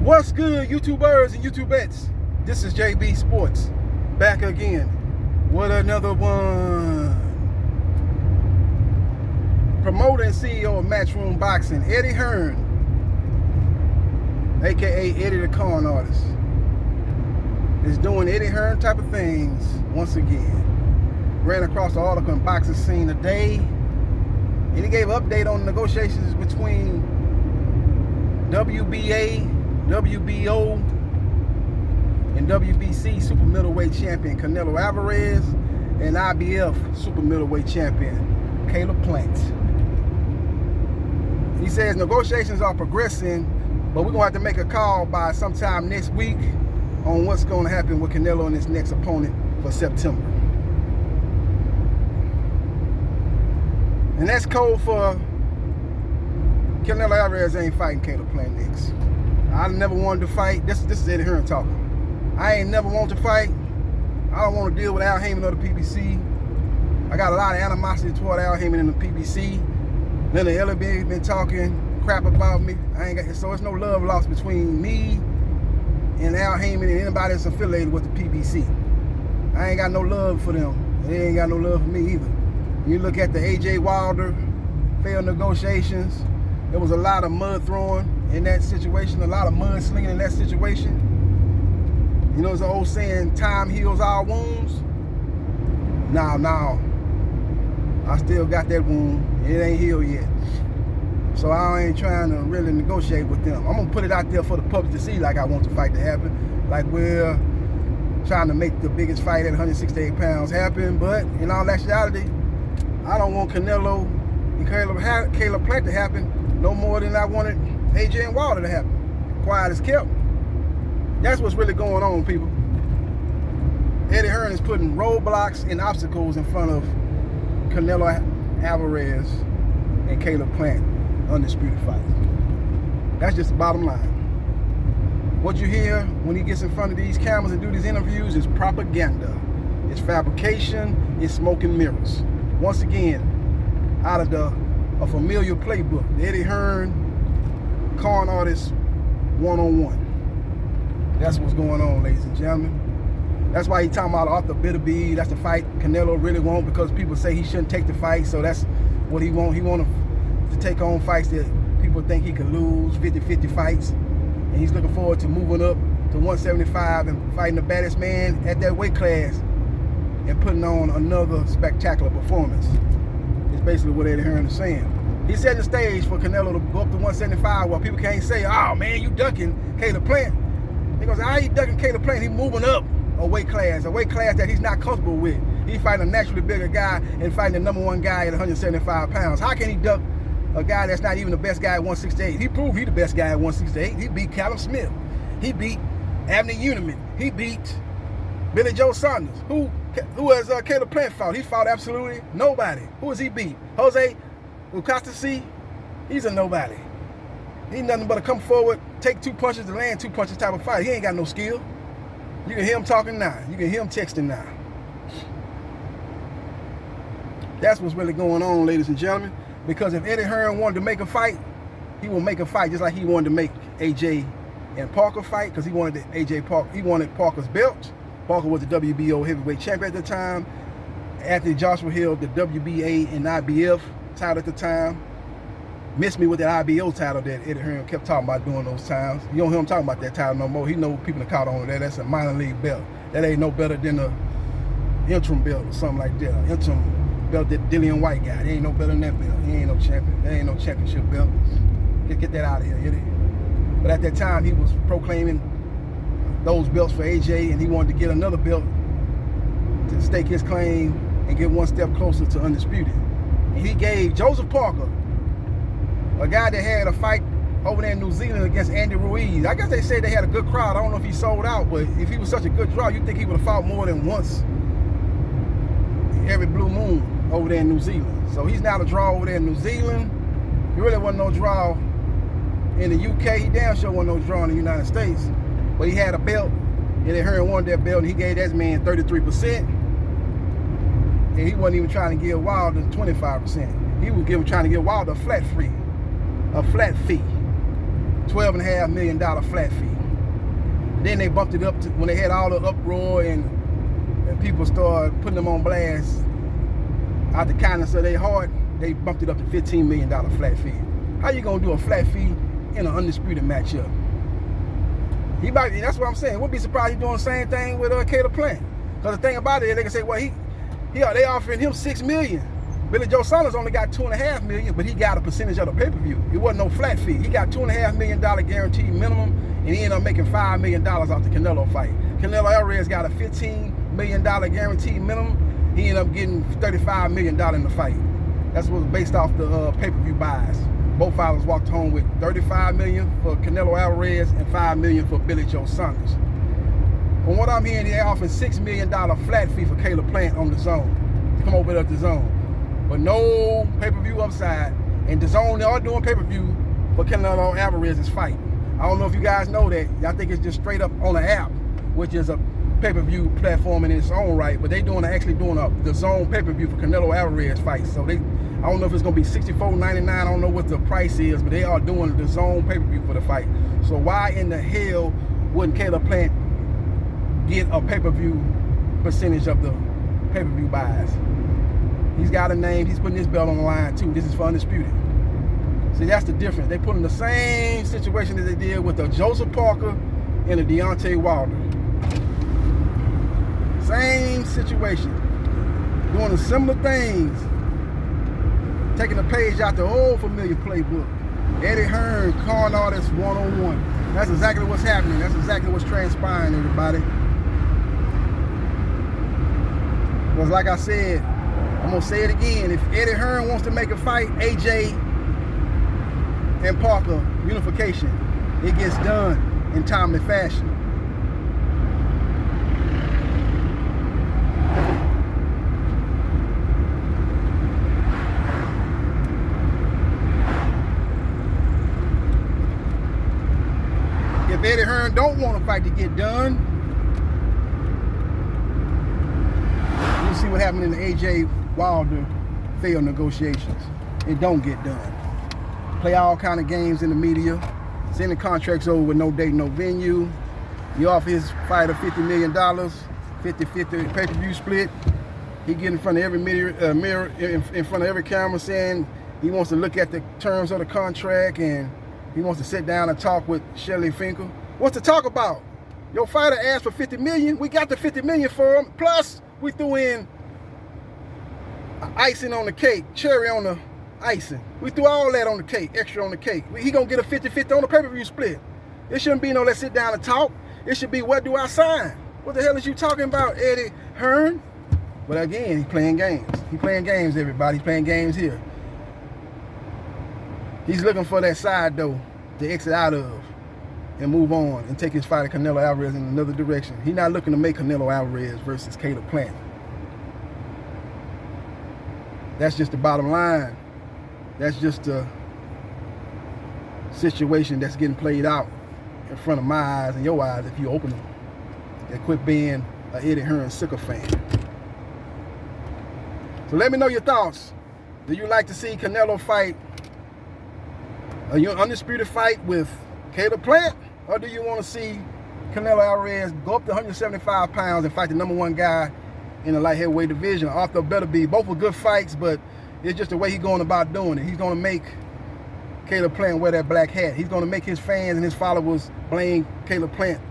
What's good, YouTubers and YouTubettes? This is JBsports back again with another one. Promoter and CEO of Matchroom Boxing, Eddie Hearn, aka Eddie the Con Artist, is doing Eddie Hearn type of things once again. Ran across the article in Boxing Scene today, and he gave an update on negotiations between WBA, WBO, and WBC super middleweight champion Canelo Alvarez and IBF super middleweight champion Canelo-Plant. He says negotiations are progressing, but we're going to have to make a call by sometime next week on what's going to happen with Canelo and his next opponent for September. And that's code for Canelo Alvarez ain't fighting Canelo-Plant next. I never wanted to fight. This is Eddie Hearn talking. I ain't never wanted to fight. I don't want to deal with Al Haymon or the PBC. I got a lot of animosity toward Al Haymon and the PBC. Then the LB been talking crap about me. So it's no love lost between me and Al Haymon and anybody that's affiliated with the PBC. I ain't got no love for them. They ain't got no love for me either. You look at the AJ Wilder failed negotiations. There was a lot of mud throwing in that situation, a lot of mud slinging in that situation. You know, there's an old saying, time heals all wounds. Now, I still got that wound. It ain't healed yet. So I ain't trying to really negotiate with them. I'm gonna put it out there for the public to see, like I want the fight to happen. Like we're trying to make the biggest fight at 168 pounds happen, but in all actuality, I don't want Canelo and Canelo-Plant to happen no more than I wanted AJ and Wilder to happen. Quiet as kept. That's what's really going on, people. Eddie Hearn is putting roadblocks and obstacles in front of Canelo Alvarez and Canelo-Plant undisputed fight. That's just the bottom line. What you hear when he gets in front of these cameras and do these interviews is propaganda. It's fabrication. It's smoke and mirrors. Once again, out of a familiar playbook, the Eddie Hearn Con Artist one-on-one. That's what's going on, ladies and gentlemen. That's why he talking about Arthur Bitterby. That's the fight Canelo really wants, because people say he shouldn't take the fight, so that's what he want. He want to take on fights that people think he could lose, 50-50 fights. And he's looking forward to moving up to 175 and fighting the baddest man at that weight class and putting on another spectacular performance. It's basically what Eddie Hearn is saying. He's setting the stage for Canelo to go up to 175 while people can't say, oh man, you ducking Canelo-Plant. He goes, how you ducking Canelo-Plant? He's moving up a weight class that he's not comfortable with. He's fighting a naturally bigger guy and fighting the number one guy at 175 pounds. How can he duck a guy that's not even the best guy at 168? He proved he's the best guy at 168. He beat Callum Smith. He beat Abner Uniman. He beat Billy Joe Saunders. Who has Canelo-Plant fought? He fought absolutely nobody. Who has he beat? Jose Ucastasi? He's a nobody. He's nothing but a come forward, take two punches to land two punches type of fight. He ain't got no skill. You can hear him talking now. You can hear him texting now. That's what's really going on, ladies and gentlemen. Because if Eddie Hearn wanted to make a fight, he will make a fight just like he wanted to make AJ and Parker fight, because he wanted Parker's belt. Parker was the WBO heavyweight champion at the time. Anthony Joshua held the WBA and IBF title at the time. Missed me with that IBO title that Eddie Hearn kept talking about during those times. You don't hear him talking about that title no more. He know people that caught on to that. That's a minor league belt. That ain't no better than a interim belt or something like that. Interim belt that Dillian White got. He ain't no better than that belt. He ain't no champion. There ain't no championship belt. Get that out of here, Eddie. But at that time, he was proclaiming those belts for AJ, and he wanted to get another belt to stake his claim and get one step closer to undisputed. And he gave Joseph Parker, a guy that had a fight over there in New Zealand against Andy Ruiz. I guess they said they had a good crowd. I don't know if he sold out, but if he was such a good draw, you'd think he would have fought more than once every blue moon over there in New Zealand. So he's not a draw over there in New Zealand. He really wasn't no draw in the UK. He damn sure wasn't no draw in the United States. But he had a belt, and they heard wanted that belt, and he gave that man 33%. And he wasn't even trying to give Wilder 25%. He was trying to give Wilder a flat fee. $12.5 million flat fee. Then they bumped it up to when they had all the uproar and people started putting them on blast out the kindness of their heart. They bumped it up to $15 million flat fee. How you gonna do a flat fee in an undisputed matchup? That's what I'm saying. We'll be surprised he's doing the same thing with Canelo-Plant. Because the thing about it, they can say, well, they offering him $6 million. Billy Joe Saunders only got $2.5 million, but he got a percentage of the pay-per-view. It wasn't no flat fee. He got $2.5 million guaranteed minimum, and he ended up making $5 million off the Canelo fight. Canelo Alvarez got a $15 million guaranteed minimum. He ended up getting $35 million in the fight. That's what was based off the pay-per-view buys. Both fighters walked home with $35 million for Canelo Alvarez and $5 million for Billy Joe Saunders. From what I'm hearing, they offering $6 million flat fee for Canelo-Plant on the zone to come over to the zone. But no pay-per-view upside. And the zone, they are doing pay-per-view for Canelo Alvarez's fight. I don't know if you guys know that. I think it's just straight up on the app, which is a pay-per-view platform in its own right. But they actually doing the zone pay-per-view for Canelo Alvarez fight. So I don't know if it's gonna be $64.99. I don't know what the price is, but they are doing the zone pay-per-view for the fight. So why in the hell wouldn't Canelo-Plant get a pay-per-view percentage of the pay-per-view buys? He's got a name. He's putting his belt on the line too. This is for undisputed. See, that's the difference. They put in the same situation that they did with the Joseph Parker and the Deontay Wilder. Same situation. Doing the similar things. Taking a page out the old familiar playbook. Eddie Hearn, con artist one-on-one. That's exactly what's happening. That's exactly what's transpiring, everybody. Because like I said, I'm going to say it again. If Eddie Hearn wants to make a fight, AJ and Parker unification, it gets done in timely fashion. If Eddie Hearn don't want a fight to get done, you see what happened in the AJ Wilder failed negotiations. It don't get done. Play all kind of games in the media, send the contracts over with no date, no venue. You offer his fighter $50 million, 50-50 pay-per-view split. He get in front of every mirror, in front of every camera saying he wants to look at the terms of the contract and he wants to sit down and talk with Shelly Finkel. What's to talk about? Your fighter asked for $50 million. We got the $50 million for him. Plus, we threw in icing on the cake, cherry on the icing. We threw all that on the cake, extra on the cake. He gonna get a 50-50 on the pay-per-view split. It shouldn't be no let's sit down and talk. It should be what do I sign? What the hell is you talking about, Eddie Hearn? But again, he's playing games. He's playing games, everybody. He's playing games here. He's looking for that side door to exit out of and move on and take his fighter Canelo Alvarez in another direction. He's not looking to make Canelo Alvarez versus Canelo-Plant. That's just the bottom line. That's just the situation that's getting played out in front of my eyes and your eyes if you open them. And quit being an Eddie Hearn sucker fan. So let me know your thoughts. Do you like to see Canelo fight an undisputed fight with Canelo-Plant? Or do you want to see Canelo Alvarez go up to 175 pounds and fight the #1 guy in the light heavyweight division? Arthur Beterbiev. Both were good fights, but it's just the way he's going about doing it. He's going to make Canelo-Plant wear that black hat. He's going to make his fans and his followers blame Canelo-Plant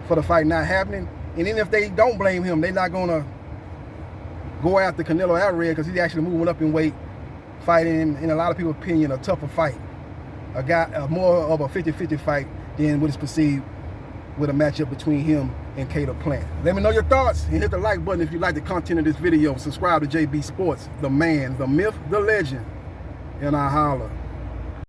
for the fight not happening. And even if they don't blame him, they're not going to go after Canelo Alvarez because he's actually moving up in weight, fighting, in a lot of people's opinion, a tougher fight. More of a 50-50 fight than what is perceived with a matchup between him and Canelo-Plant. Let me know your thoughts and hit the like button if you like the content of this video. Subscribe to JB Sports, the man, the myth, the legend, and I holla.